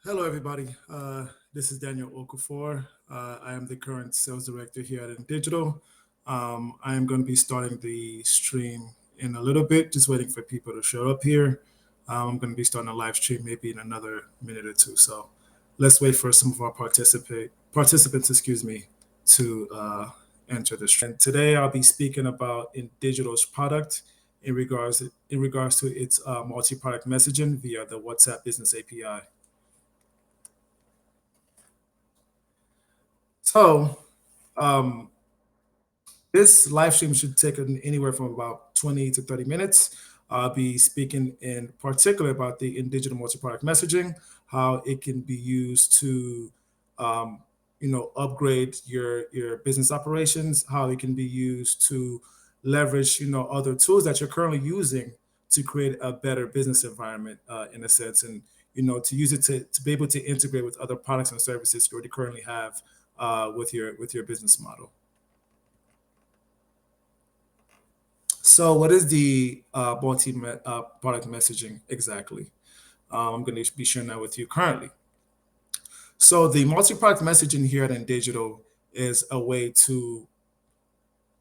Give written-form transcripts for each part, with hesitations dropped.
Hello, everybody. This is Daniel Okafor. I am the current sales director here at Digital. I am going to be starting the stream in a little bit, just waiting for people to show up here. I'm going to be starting a live stream maybe in another minute or two. So let's wait for some of our participants, to enter the stream. And today I'll be speaking about in Digital's product in regards to its multi-product messaging via the WhatsApp Business API. So um, this live stream should take anywhere from about 20 to 30 minutes. I'll be speaking in particular about the in digital multi-product messaging, how it can be used to, um, upgrade your business operations, how it can be used to leverage, other tools that you're currently using to create a better business environment, in a sense, and to use it to be able to integrate with other products and services you already currently have with your business model. So, what is the product messaging exactly? I'm going to be sharing that with you currently. So, the multi product messaging here at Digital is a way to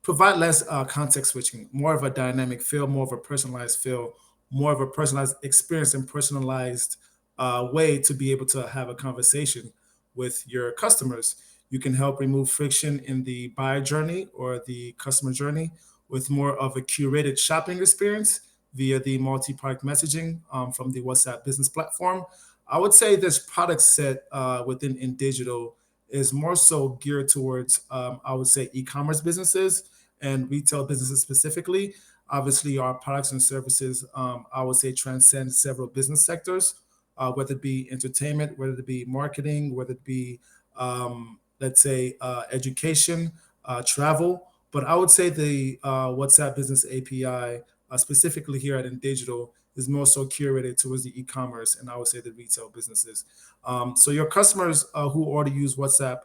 provide less context switching, more of a dynamic feel, more of a personalized feel, more of a personalized experience and personalized way to be able to have a conversation with your customers. You can help remove friction in the buyer journey or the customer journey with more of a curated shopping experience via the multi-product messaging from the WhatsApp business platform. I would say this product set within in digital is more so geared towards, I would say, e-commerce businesses and retail businesses specifically. Obviously, our products and services, I would say, transcend several business sectors, whether it be entertainment, whether it be marketing, whether it be, let's say, education, travel. But I would say the WhatsApp Business API, specifically here at InDigital, is more so curated towards the e-commerce and I would say the retail businesses. So your customers who already use WhatsApp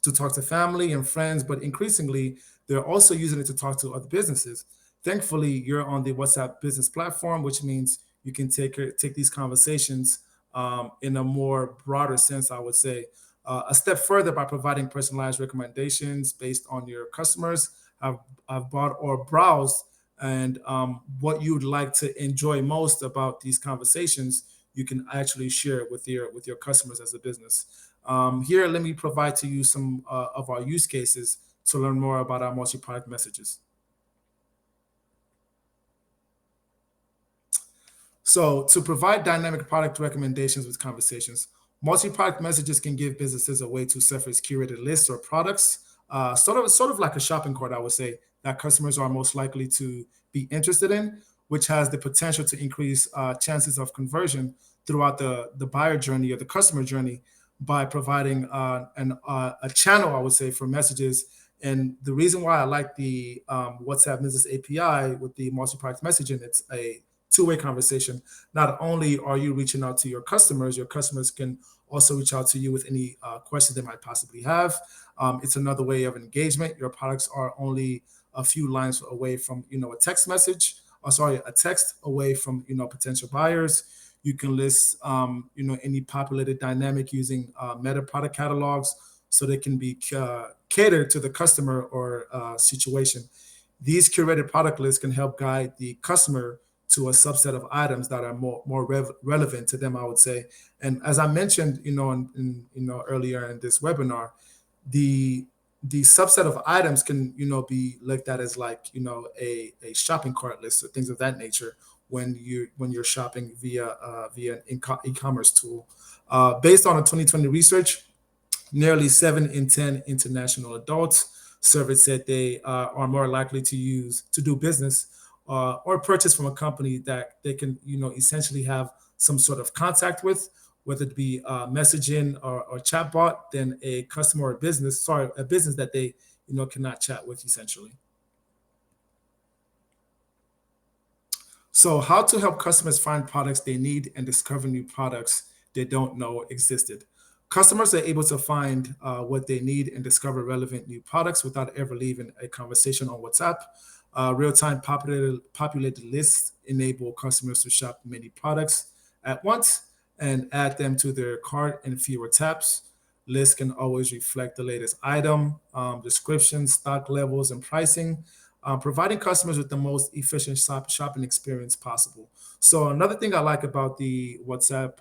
to talk to family and friends, but increasingly they're also using it to talk to other businesses. Thankfully, you're on the WhatsApp business platform, which means you can take these conversations in a more broader sense, I would say. A step further by providing personalized recommendations based on your customers have bought or browsed and what you'd like to enjoy most about these conversations you can actually share with your customers as a business. Here, let me provide to you some of our use cases to learn more about our multi-product messages. So, to provide dynamic product recommendations with conversations, multi-product messages can give businesses a way to surface curated lists or products, sort of like a shopping cart, I would say, that customers are most likely to be interested in, which has the potential to increase chances of conversion throughout the buyer journey or the customer journey by providing a channel, I would say, for messages. And the reason why I like the WhatsApp Business API with the multi-product messaging, it's a two-way conversation. Not only are you reaching out to your customers can also reach out to you with any questions they might possibly have. It's another way of engagement. Your products are only a few lines away from a text message, or sorry, a text away from potential buyers. You can list any populated dynamic using meta product catalogs so they can be catered to the customer or situation. These curated product lists can help guide the customer to a subset of items that are more relevant to them, I would say. And as I mentioned, earlier in this webinar, the the subset of items can be looked at as like a shopping cart list or things of that nature when you're shopping via an e-commerce tool. Based on a 2020 research, nearly 7 in 10 international adults surveyed said they are more likely to do business or purchase from a company that they can, essentially have some sort of contact with, whether it be messaging or chatbot, than a customer or business, sorry, a business that they, cannot chat with essentially. So, how to help customers find products they need and discover new products they don't know existed. Customers are able to find what they need and discover relevant new products without ever leaving a conversation on WhatsApp. Real-time populated lists enable customers to shop many products at once, and add them to their cart in fewer taps. Lists can always reflect the latest item, description, stock levels, and pricing, providing customers with the most efficient shopping experience possible. So another thing I like about the WhatsApp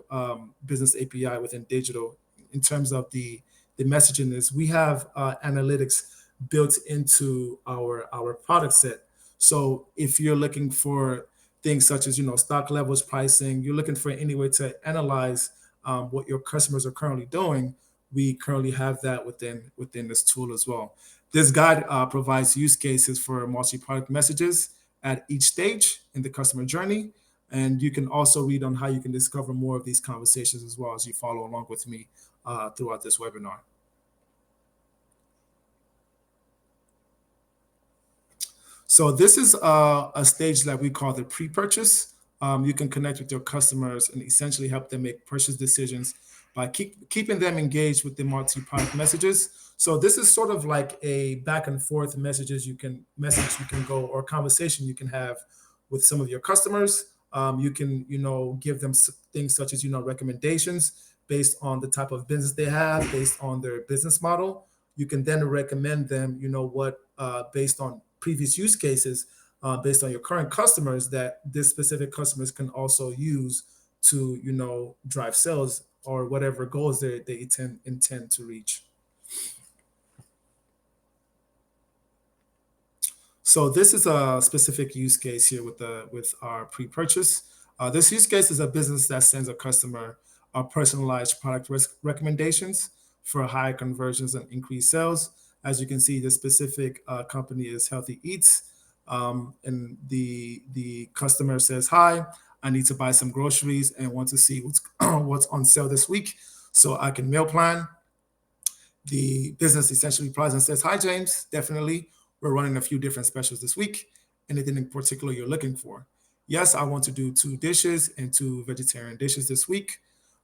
business API within digital, in terms of the messaging, is we have analytics built into our product set. So if you're looking for things such as stock levels, pricing, you're looking for any way to analyze what your customers are currently doing. We currently have that within this tool as well. This guide provides use cases for multi-product messages at each stage in the customer journey, and you can also read on how you can discover more of these conversations as well as you follow along with me throughout this webinar. So this is a stage that we call the pre-purchase. You can connect with your customers and essentially help them make purchase decisions by keeping them engaged with the multi-product messages. So this is sort of like a back and forth message you can go, or conversation you can have with some of your customers. You can give them things such as recommendations based on the type of business they have, based on their business model. You can then recommend them, what based on previous use cases, based on your current customers, that this specific customers can also use to drive sales or whatever goals they intend to reach. So this is a specific use case here with our pre-purchase. This use case is a business that sends a customer personalized product recommendations for higher conversions and increased sales. As you can see, the specific company is Healthy Eats, and the customer says, "Hi, I need to buy some groceries and want to see what's what's on sale this week, so I can meal plan." The business essentially replies and says, "Hi, James. Definitely. We're running a few different specials this week. Anything in particular you're looking for?" "Yes, I want to do 2 dishes and 2 vegetarian dishes this week."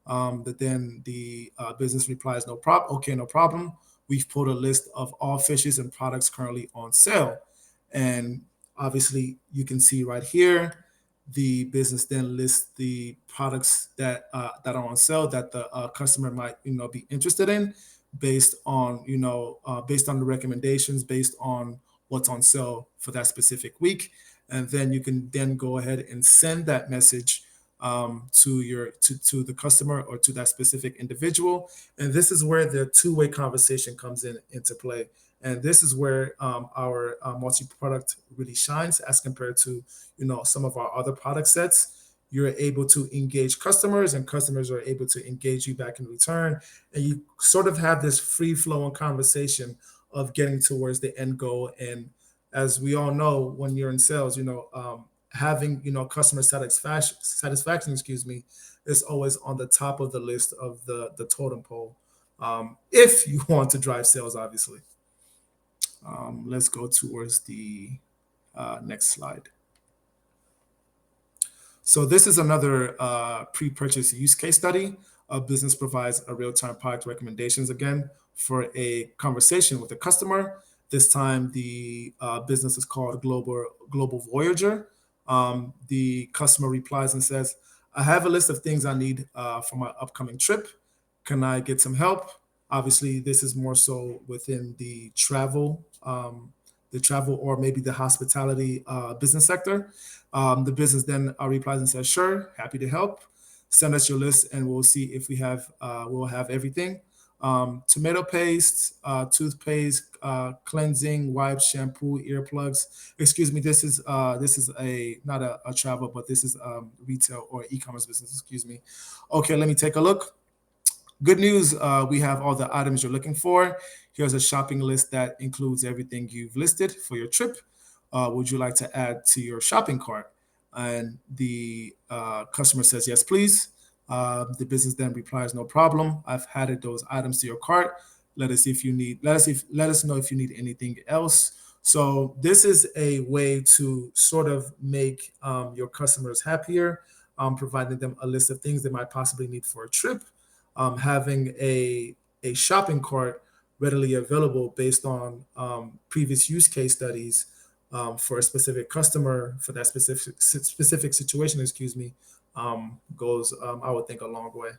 But then the business replies, "No problem. Okay, no problem. We've put a list of all fishes and products currently on sale." And obviously, you can see right here, the business then lists the products that are on sale that the customer might be interested in, based on the recommendations, based on what's on sale for that specific week. And then you can then go ahead and send that message to the customer or to that specific individual. And this is where the two-way conversation comes into play. And this is where our multi-product really shines as compared to some of our other product sets. You're able to engage customers, and customers are able to engage you back in return. And you sort of have this free flowing conversation of getting towards the end goal. And as we all know, when you're in sales, having customer satisfaction, is always on the top of the list of the totem pole, if you want to drive sales, obviously. Let's go towards the next slide. So this is another pre-purchase use case study. A business provides a real-time product recommendations again for a conversation with the customer. This time, the business is called Global Voyager. The customer replies and says, "I have a list of things I need for my upcoming trip. Can I get some help?" Obviously, this is more so within the travel or maybe the hospitality business sector. The business then replies and says, "Sure, happy to help. Send us your list and we'll see if we'll have everything. Tomato paste, toothpaste, cleansing wipes, shampoo, earplugs." Excuse me, this is a not a travel, but this is retail or e-commerce business. Excuse me. Okay, let me take a look. Good news, we have all the items you're looking for. Here's a shopping list that includes everything you've listed for your trip. Would you like to add to your shopping cart? And the customer says, "Yes, please." The business then replies, "No problem. I've added those items to your cart. Let us know if you need anything else." So this is a way to sort of make your customers happier, providing them a list of things they might possibly need for a trip, having a shopping cart readily available based on previous use case studies for a specific customer for that specific situation, goes, I would think, a long way.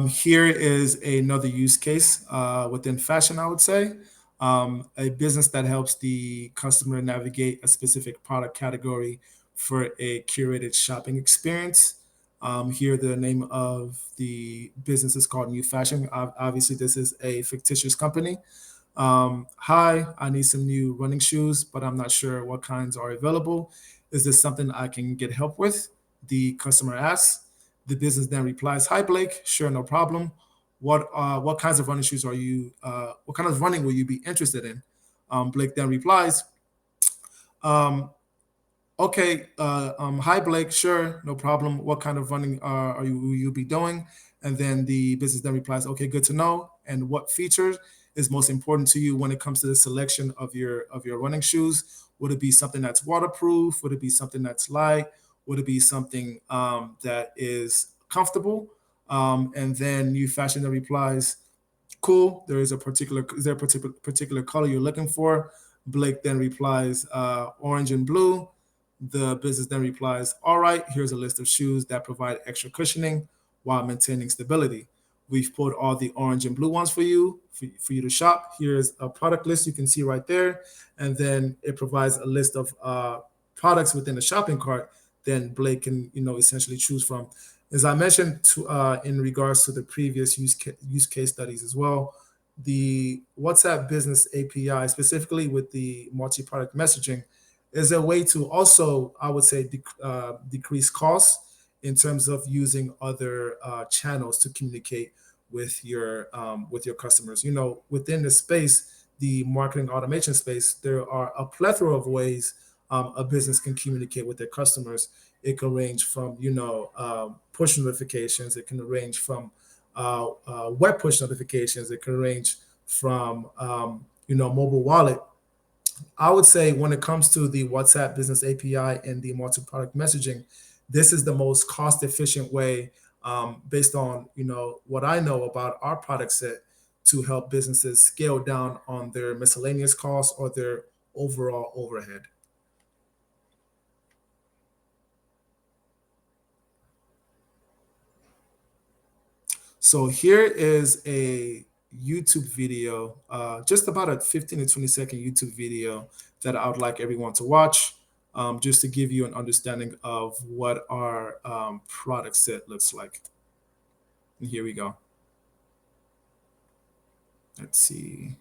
Here is another use case within fashion, I would say. A business that helps the customer navigate a specific product category for a curated shopping experience. Here, the name of the business is called New Fashion. Obviously, this is a fictitious company. Hi, I need some new running shoes, but I'm not sure what kinds are available. Is this something I can get help with? The customer asks. The business then replies, "Hi, Blake. Sure, no problem. What kinds of running shoes are you? What kind of running will you be interested in?" Blake then replies, um, "Okay, hi Blake. Sure, no problem. What kind of running are you will you be doing?" And then the business then replies, "Okay, good to know. And what features is most important to you when it comes to the selection of your running shoes? Would it be something that's waterproof? Would it be something that's light? Would it be something that is comfortable?" And then New Fashion then replies, "Cool. Is there a particular color you're looking for?" Blake then replies, "Orange and blue." The business then replies, "All right, here's a list of shoes that provide extra cushioning while maintaining stability. We've pulled all the orange and blue ones for you to shop. Here's a product list you can see right there." And then it provides a list of products within the shopping cart. Then Blake can, essentially choose from. As I mentioned in regards to the previous use case studies as well, the WhatsApp Business API, specifically with the multi-product messaging, is a way to also, I would say, decrease costs in terms of using other channels to communicate with your customers. Within the space, the marketing automation space, there are a plethora of ways a business can communicate with their customers. It can range from push notifications. It can range from web push notifications. It can range from mobile wallet. I would say when it comes to the WhatsApp Business API and the multi-product messaging, this is the most cost-efficient way, based on what I know about our product set, to help businesses scale down on their miscellaneous costs or their overall overhead. So here is a YouTube video, just about a 15 to 20-second YouTube video that I would like everyone to watch, just to give you an understanding of what our product set looks like. And here we go. Let's see.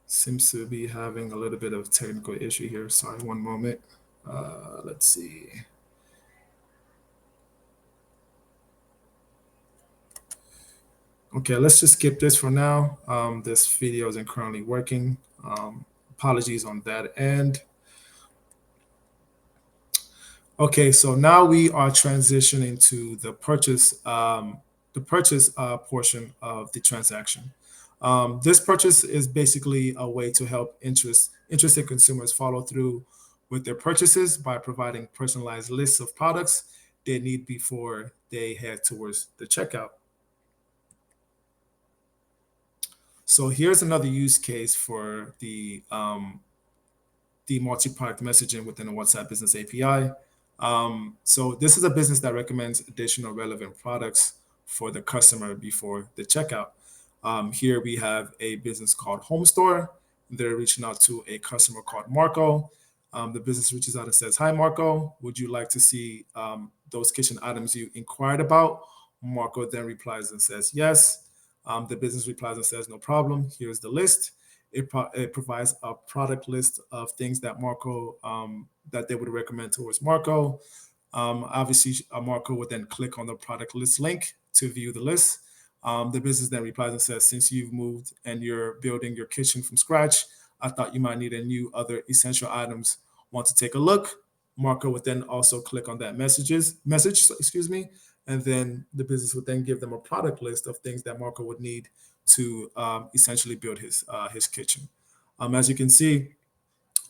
Seems to be having a little bit of technical issue here. Sorry, one moment. Let's see. Okay, let's just skip this for now. This video isn't currently working. Apologies on that end. Okay, so now we are transitioning to the purchase portion of the transaction. This purchase is basically a way to help interested consumers follow through with their purchases by providing personalized lists of products they need before they head towards the checkout. So here's another use case for the multi-product messaging within the WhatsApp Business API. So this is a business that recommends additional relevant products for the customer before the checkout. Here we have a business called Home Store. They're reaching out to a customer called Marco. The business reaches out and says, "Hi, Marco. Would you like to see those kitchen items you inquired about?" Marco then replies and says, "Yes." The business replies and says, "No problem. Here's the list." It provides a product list of things that that they would recommend towards Marco. Obviously, Marco would then click on the product list link to view the list. The business then replies and says, "Since you've moved and you're building your kitchen from scratch, I thought you might need a new other essential items. Want to take a look?" Marco would then also click on that message, excuse me, and then the business would then give them a product list of things that Marco would need to essentially build his kitchen. As you can see,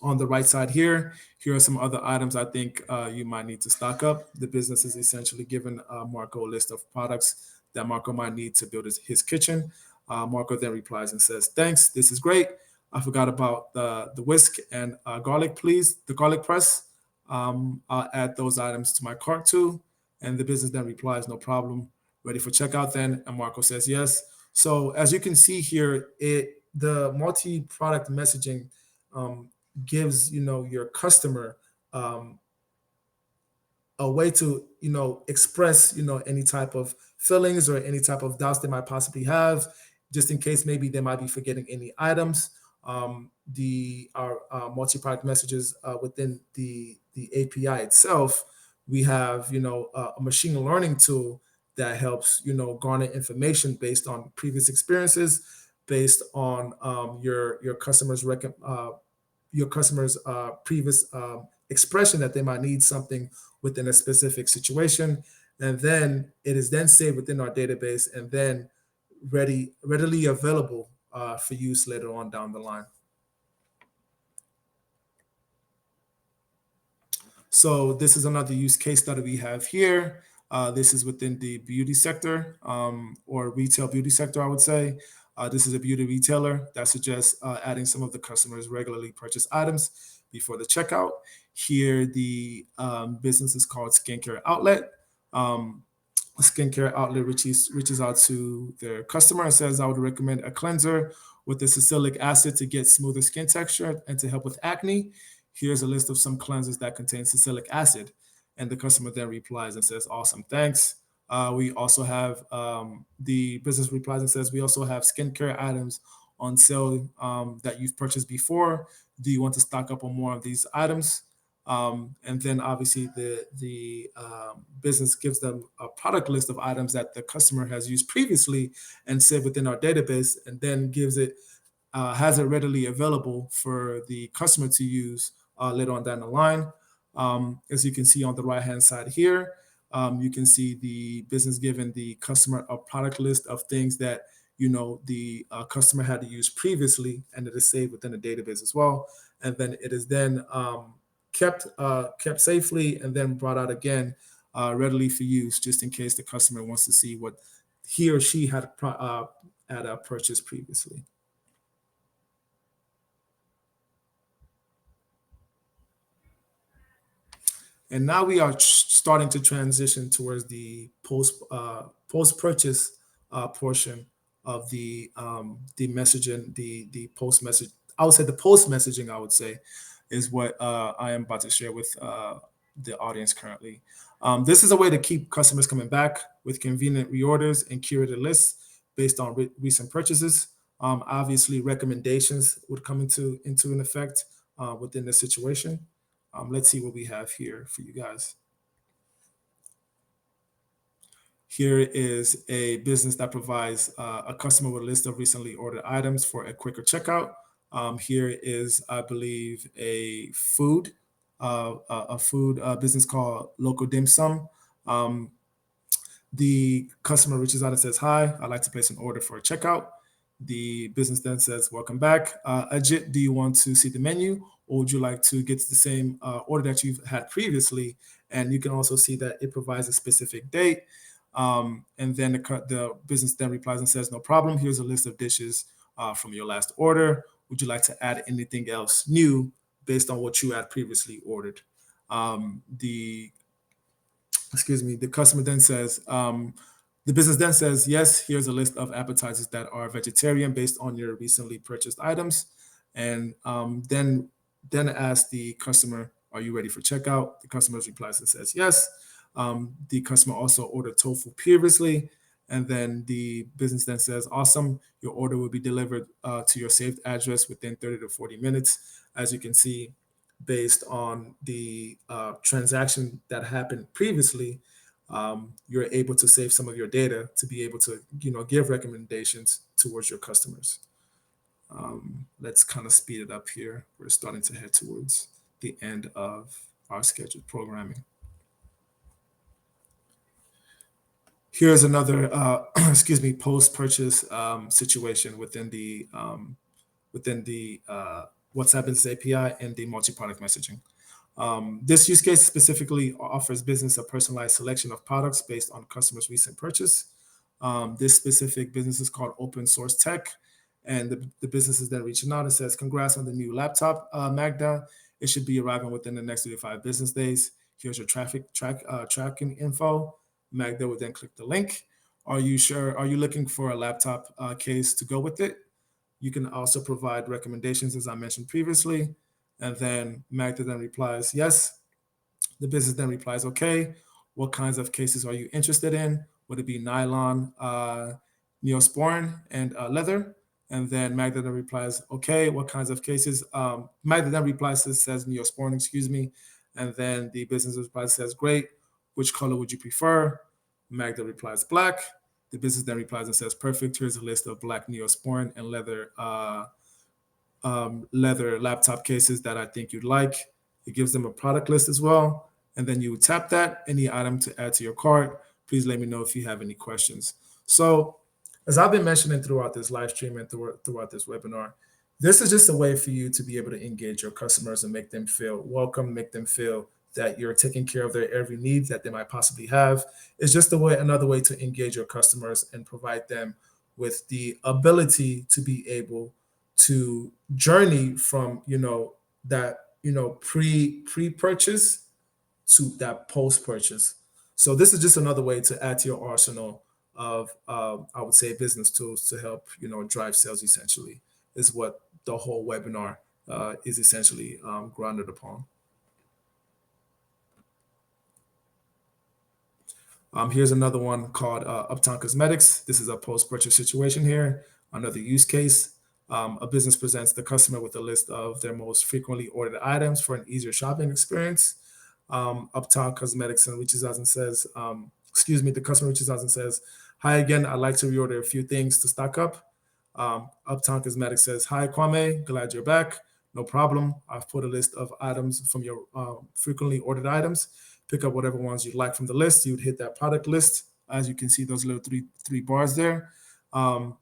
on the right side here are some other items I think you might need to stock up. The business is essentially given Marco a list of products that Marco might need to build his kitchen. Marco then replies and says, "Thanks, this is great. I forgot about the whisk and garlic, please. The garlic press. I'll add those items to my cart too." And the business then replies, "No problem. Ready for checkout then?" And Marco says, "Yes." So as you can see here, the multi-product messaging gives your customer um, a way to express any type of feelings or any type of doubts they might possibly have, just in case maybe they might be forgetting any items. The Our multi-product messages within the API itself, we have a machine learning tool that helps garner information based on previous experiences, based on your customers' previous expression that they might need something within a specific situation, and then it is then saved within our database and then readily available for use later on down the line. So this is another use case that we have here. This is within the beauty sector, or retail beauty sector, I would say. This is a beauty retailer that suggests adding some of the customers' regularly purchased items before the checkout. Here, the business is called Skincare Outlet. Um, a skincare outlet reaches out to their customer and says, "I would recommend a cleanser with the salicylic acid to get smoother skin texture and to help with acne. Here's a list of some cleansers that contain salicylic acid." And the customer then replies and says, "Awesome, thanks." We also have the business replies and says, "We also have skincare items on sale that you've purchased before. Do you want to stock up on more of these items?" And then obviously the business gives them a product list of items that the customer has used previously and saved within our database, and then has it readily available for the customer to use later on down the line. As you can see on the right hand side here, you can see the business giving the customer a product list of things that the customer had to use previously, and it is saved within the database as well. And then it is then kept safely and then brought out again readily for use, just in case the customer wants to see what he or she had purchased previously. And now we are starting to transition towards the post purchase portion of the messaging, the post message. I would say the post messaging. I would say is what I am about to share with the audience currently. This is a way to keep customers coming back with convenient reorders and curated lists based on recent purchases. Obviously, recommendations would come into an effect within this situation. Let's see what we have here for you guys. Here is a business that provides a customer with a list of recently ordered items for a quicker checkout. Here is, I believe, a food business called Local Dim Sum. Um, the customer reaches out and says, "Hi, I'd like to place an order for a checkout." The business then says, "Welcome back. Ajit, do you want to see the menu, or would you like to get the same order that you've had previously?" And you can also see that it provides a specific date. And then the business then replies and says, "No problem. Here's a list of dishes from your last order. Would you like to add anything else new based on what you had previously ordered?" The the customer then says, the business then says, "Yes, here's a list of appetizers that are vegetarian based on your recently purchased items." And then asks the customer, "Are you ready for checkout?" The customer replies and says, "Yes." The customer also ordered tofu previously. And then the business then says, "Awesome, your order will be delivered to your saved address within 30 to 40 minutes. As you can see, based on the transaction that happened previously, you're able to save some of your data to be able to, give recommendations towards your customers. Let's kind of speed it up here. We're starting to head towards the end of our scheduled programming. Here's another, post-purchase situation within the WhatsApp Business API and the multi-product messaging. This use case specifically offers business a personalized selection of products based on customers' recent purchase. This specific business is called Open Source Tech. And the business is then reaching out and says, congrats on the new laptop, Magda. It should be arriving within the next 3 to 5 business days. Here's your tracking info. Magda would then click the link. Are you sure? Are you looking for a laptop case to go with it? You can also provide recommendations, as I mentioned previously. And then Magda then replies, yes. The business then replies, okay, what kinds of cases are you interested in? Would it be nylon, neosporin, and leather? And then Magda then replies, okay, what kinds of cases? Magda then replies, says neosporin, excuse me. And then the business replies, says, great. Which color would you prefer? Magda replies, black. The business then replies and says, perfect. Here's a list of black neosporin and leather laptop cases that I think you'd like. It gives them a product list as well. And then you would tap that, any item to add to your cart. Please let me know if you have any questions. So, as I've been mentioning throughout this live stream and throughout this webinar, this is just a way for you to be able to engage your customers and make them feel welcome, make them feel that you're taking care of their every need that they might possibly have. It's just another way to engage your customers and provide them with the ability to be able to journey from that pre-purchase to that post-purchase. So this is just another way to add to your arsenal of I would say business tools to help drive sales. Essentially, is what the whole webinar is essentially grounded upon. Here's another one called Uptown Cosmetics. This is a post-purchase situation here. Another use case. A business presents the customer with a list of their most frequently ordered items for an easier shopping experience. Uptown Cosmetics and reaches out and says, the customer reaches out and says, hi again, I'd like to reorder a few things to stock up. Uptown Cosmetics says, hi Kwame, glad you're back. No problem. I've put a list of items from your frequently ordered items. Pick up whatever ones you'd like from the list. You would hit that product list. As you can see, those little three bars there. Kwame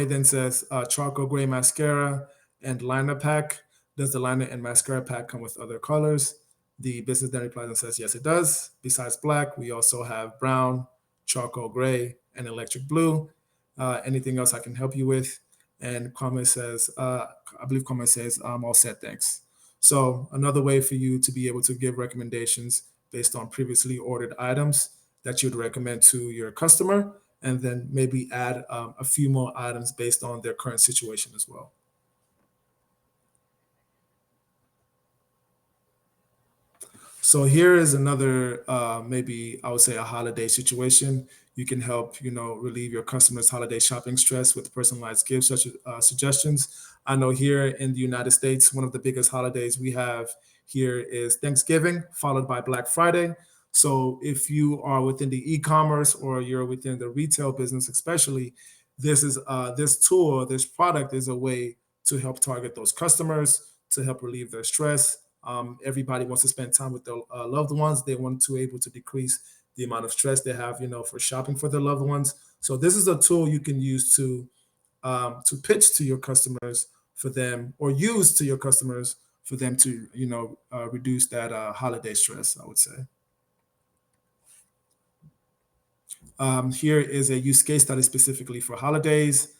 then says charcoal gray mascara and liner pack. Does the liner and mascara pack come with other colors? The business then replies and says, yes, it does. Besides black, we also have brown, charcoal gray, and electric blue. Anything else I can help you with? And Kwame says, I believe Kwame says, I'm all set, thanks. So another way for you to be able to give recommendations based on previously ordered items that you'd recommend to your customer, and then maybe add a few more items based on their current situation as well. So here is another, maybe I would say a holiday situation. You can help, relieve your customers' holiday shopping stress with personalized gifts, such as suggestions. I know here in the United States, one of the biggest holidays we have here is Thanksgiving, followed by Black Friday. So if you are within the e-commerce or you're within the retail business, especially, this tool, this product is a way to help target those customers, to help relieve their stress. Everybody wants to spend time with their loved ones. They want to able to decrease the amount of stress they have, for shopping for their loved ones. So this is a tool you can use to pitch to your customers for them, or use to your customers for them to, reduce that holiday stress, I would say. Here is a use case study specifically for holidays.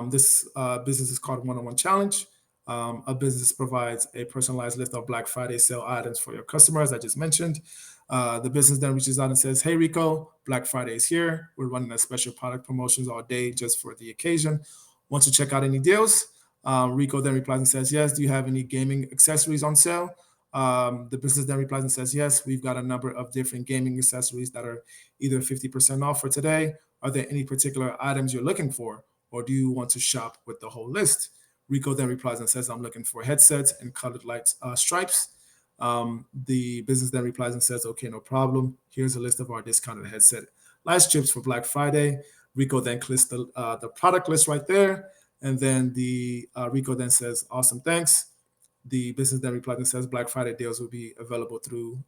This business is called One-on-One Challenge. A business provides a personalized list of Black Friday sale items for your customers, I just mentioned. The business then reaches out and says, hey, Rico, Black Friday is here. We're running a special product promotions all day just for the occasion. Want to check out any deals? Rico then replies and says, yes. Do you have any gaming accessories on sale? The business then replies and says, yes, we've got a number of different gaming accessories that are either 50% off for today. Are there any particular items you're looking for, or do you want to shop with the whole list? Rico then replies and says, I'm looking for headsets and colored light stripes. The business then replies and says, okay, no problem. Here's a list of our discounted headset light strips for Black Friday. Rico then clicks the product list right there. And then Rico then says, awesome, thanks. The business then replies and says, Black Friday deals will be available through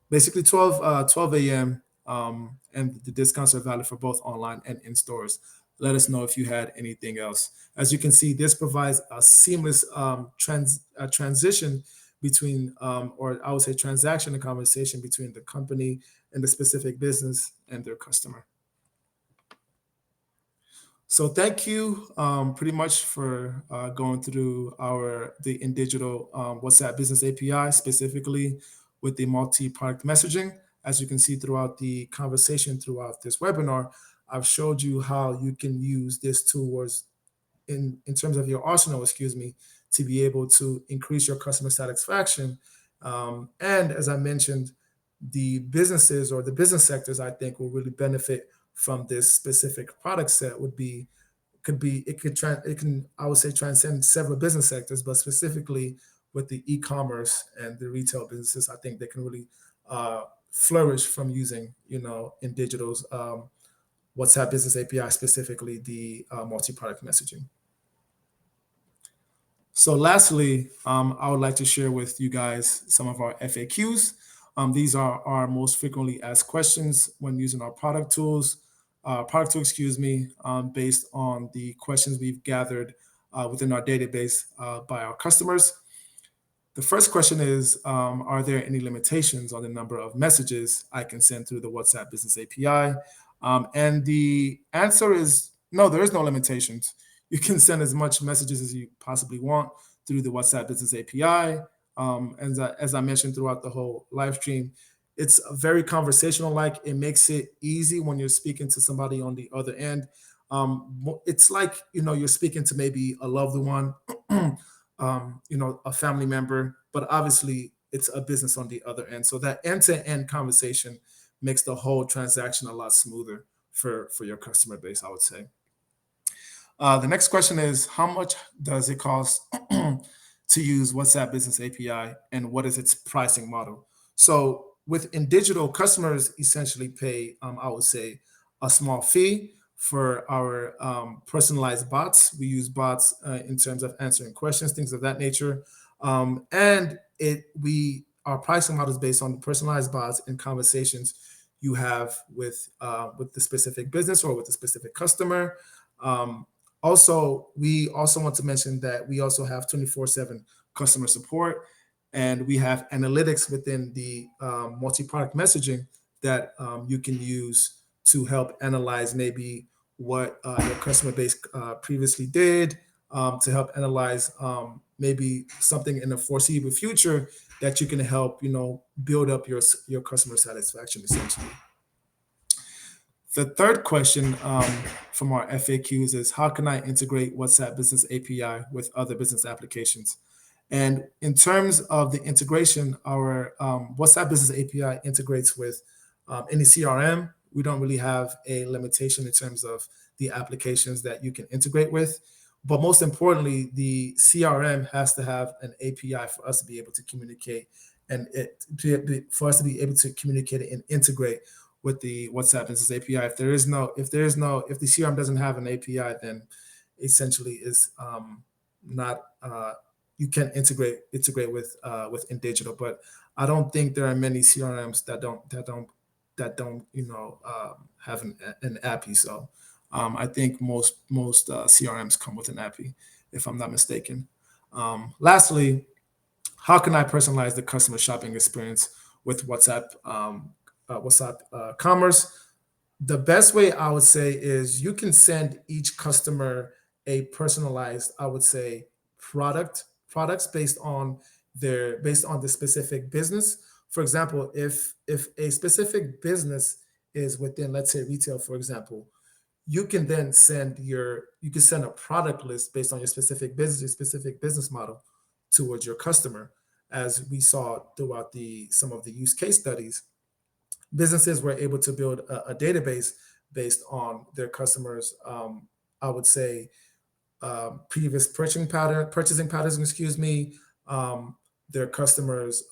basically 12 a.m. And the discounts are valid for both online and in stores. Let us know if you had anything else. As you can see, this provides a seamless transition between, or I would say transaction and conversation between the company in the specific business and their customer. So thank you pretty much for going through the in digital WhatsApp business API, specifically with the multi-product messaging. As you can see throughout the conversation throughout this webinar, I've showed you how you can use this towards in terms of your arsenal, excuse me, to be able to increase your customer satisfaction. And as I mentioned, the businesses or the business sectors I think will really benefit from this specific product set would be could be it can I would say transcend several business sectors, but specifically with the e-commerce and the retail businesses, I think they can really flourish from using in digital's WhatsApp business API, specifically the multi-product messaging. So lastly, I would like to share with you guys some of our FAQs. These are our most frequently asked questions when using our product tool, excuse me, based on the questions we've gathered within our database by our customers. The first question is, are there any limitations on the number of messages I can send through the WhatsApp Business API? And the answer is no, there is no limitations. You can send as much messages as you possibly want through the WhatsApp Business API. As I mentioned throughout the whole live stream, it's very conversational like. It makes it easy when you're speaking to somebody on the other end. It's like, you're speaking to maybe a loved one, a family member, but obviously it's a business on the other end. So that end-to-end conversation makes the whole transaction a lot smoother for your customer base, I would say. The next question is, how much does it cost to use WhatsApp Business API, and what is its pricing model? So within digital, customers essentially pay, I would say, a small fee for our personalized bots. We use bots in terms of answering questions, things of that nature. And our pricing model is based on the personalized bots and conversations you have with the specific business or with the specific customer. We also want to mention that we also have 24/7 customer support, and we have analytics within the multi-product messaging that you can use to help analyze maybe what your customer base previously did, to help analyze maybe something in the foreseeable future that you can help, build up your customer satisfaction essentially. The third question from our FAQs is, how can I integrate WhatsApp Business API with other business applications? And in terms of the integration, our WhatsApp Business API integrates with any CRM. We don't really have a limitation in terms of the applications that you can integrate with. But most importantly, the CRM has to have an API for us to be able to communicate and for us to be able to communicate and integrate with the WhatsApp Business API. If the CRM doesn't have an API, then essentially is not you can integrate with in digital. But I don't think there are many CRMs that don't have an API. So I think most CRMs come with an API, if I'm not mistaken. Lastly, how can I personalize the customer shopping experience with WhatsApp commerce? The best way I would say is you can send each customer a personalized, I would say, products based on the specific business. For example, if a specific business is within, let's say, retail, for example, you can then send a product list based on your specific business model towards your customer. As we saw throughout some of the use case studies, businesses were able to build a database based on their customers, I would say, previous purchasing patterns, excuse me, their customers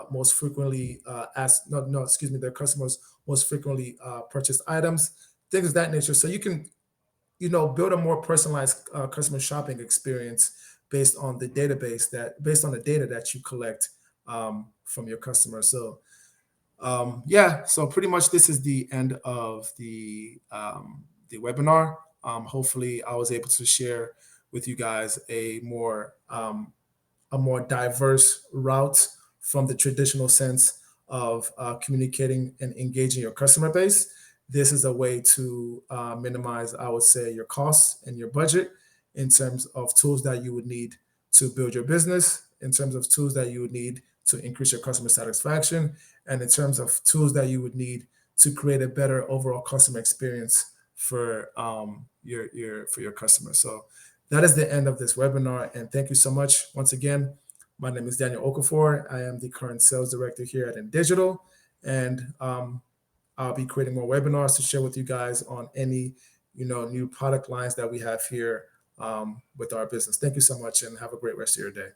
most frequently their customers most frequently purchased items, things of that nature. So you can, build a more personalized customer shopping experience based on the data that you collect from your customers. So so pretty much this is the end of the webinar. Hopefully I was able to share with you guys a more diverse route from the traditional sense of communicating and engaging your customer base. This is a way to minimize, I would say, your costs and your budget in terms of tools that you would need to build your business, in terms of tools that you would need to increase your customer satisfaction, and in terms of tools that you would need to create a better overall customer experience for your customers. So that is the end of this webinar, and thank you so much once again. My name is Daniel Okafor. I am the current sales director here at InDigital, and I'll be creating more webinars to share with you guys on any new product lines that we have here with our business. Thank you so much, and have a great rest of your day.